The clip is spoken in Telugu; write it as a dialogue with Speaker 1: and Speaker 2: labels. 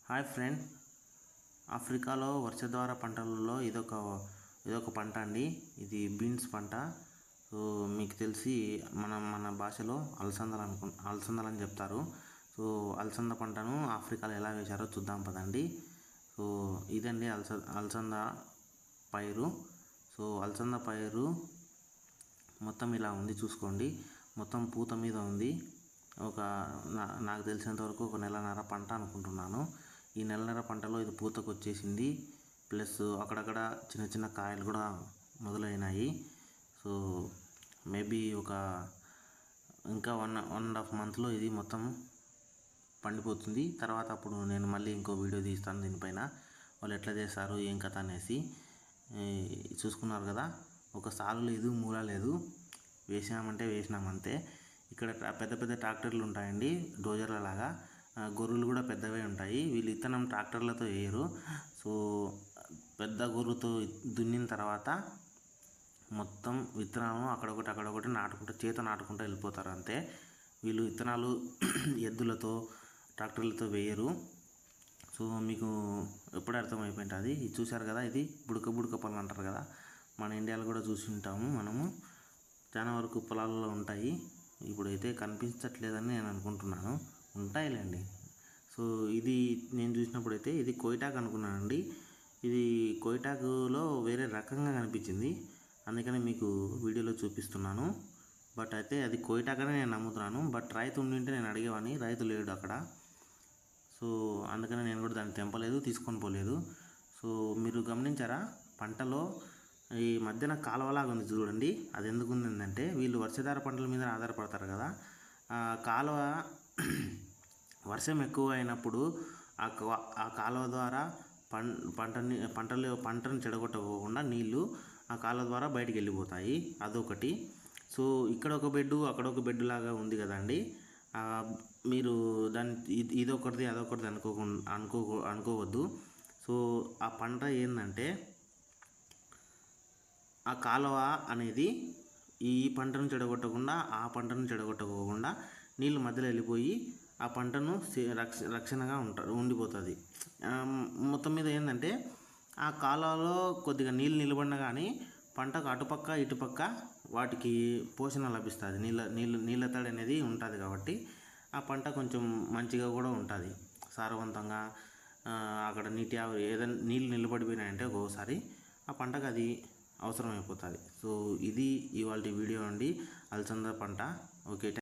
Speaker 1: హాయ్ ఫ్రెండ్, ఆఫ్రికాలో వర్షాధార పంటలలో ఇదొక పంట అండి. ఇది బీన్స్ పంట. సో మీకు తెలిసి మన భాషలో అలసందలు అని చెప్తారు. సో అలసంద పంటను ఆఫ్రికాలో ఎలా వేశారో చూద్దాం పదండి. సో ఇదండి అలసంద పైరు. సో అలసంద పైరు మొత్తం ఇలా ఉంది, చూసుకోండి. మొత్తం పూత మీద ఉంది. నాకు తెలిసినంత వరకు ఒక నెలన్నర పంట అనుకుంటున్నాను. ఈ నెలన్నర పంటలో ఇది పూతకు వచ్చేసింది. ప్లస్ అక్కడక్కడ చిన్న చిన్న కాయలు కూడా మొదలైనాయి. సో మేబీ ఇంకా 1.5 మంత్లో ఇది మొత్తం పండిపోతుంది. తర్వాత అప్పుడు నేను మళ్ళీ ఇంకో వీడియో తీస్తాను దీనిపైన, వాళ్ళు ఎట్లా చేస్తారు ఏం కథ అనేసి. చూసుకున్నారు కదా, ఒక సాలు లేదు, మూల లేదు, వేసినామంతే. ఇక్కడ పెద్ద పెద్ద ట్రాక్టర్లు ఉంటాయండి, డోజర్ల లాగా. గొర్రెలు కూడా పెద్దవే ఉంటాయి. వీళ్ళు విత్తనం ట్రాక్టర్లతో వేయరు. సో పెద్ద గొర్రెతో దున్నిన తర్వాత మొత్తం విత్తనాలను అక్కడొకటి నాటుకుంటూ వెళ్ళిపోతారు అంతే. వీళ్ళు విత్తనాలు ఎద్దులతో ట్రాక్టర్లతో వేయరు. సో మీకు ఎప్పుడు అర్థమైపోయింటుంది. ఇది చూశారు కదా, ఇది బుడక పొలం అంటారు కదా, మన ఇండియాలో కూడా చూసి ఉంటాము మనము. చాలా వరకు పొలాల్లో ఉంటాయి. ఇప్పుడైతే కనిపించట్లేదని నేను అనుకుంటున్నాను, ఉంటాయిలేండి. సో ఇది నేను చూసినప్పుడైతే ఇది కోయిటాకు అనుకున్నానండి. ఇది కోయిటాకులో వేరే రకంగా కనిపించింది, అందుకని మీకు వీడియోలో చూపిస్తున్నాను. బట్ అయితే అది కోయిటాకనే నేను నమ్ముతున్నాను. బట్ రైతు ఉండింటే నేను అడిగేవాడిని, రైతు లేడు అక్కడ. సో అందుకని నేను కూడా దాన్ని తెంపలేదు, తీసుకొని పోలేదు. సో మీరు గమనించారా, పంటలో ఈ మధ్యన కాలువలాగా ఉంది చూడండి. అది ఎందుకు ఉందంటే వీళ్ళు వర్షాధార పంటల మీద ఆధారపడతారు కదా. కాలువ వర్షం ఎక్కువ అయినప్పుడు ఆ కాలువ ద్వారా పంటను చెడగొట్టకుండా నీళ్ళు ఆ కాలువ ద్వారా బయటికి వెళ్ళిపోతాయి. అదొకటి. సో ఇక్కడ ఒక బెడ్డు, అక్కడ ఒక బెడ్డు లాగా ఉంది కదండి. మీరు దాన్ని ఇదొకటిది అదొకటిది అనుకోవద్దు. సో ఆ పంట ఏంటంటే, ఆ కాలువ అనేది ఈ పంటను చెడగొట్టకుండా ఆ పంటను చెడగొట్టకుండా నీళ్ళు మధ్యలో వెళ్ళిపోయి ఆ పంటను రక్షణగా ఉండిపోతుంది. మొత్తం మీద ఏంటంటే, ఆ కాలువలో కొద్దిగా నీళ్ళు నిలబడినా కానీ పంటకు అటుపక్క ఇటుపక్క వాటికి పోషణ లభిస్తుంది. నీళ్ళ తడి అనేది ఉంటుంది కాబట్టి ఆ పంట కొంచెం మంచిగా కూడా ఉంటుంది, సారవంతంగా. అక్కడ ఏదైనా నీళ్ళు నిలబడిపోయినాయంటే ఒక్కోసారి ఆ పంటకు అది అవసరం అయిపోతుంది. సో ఇది ఇవాళ వీడియో అండి, అలసంద పంట. ఓకే.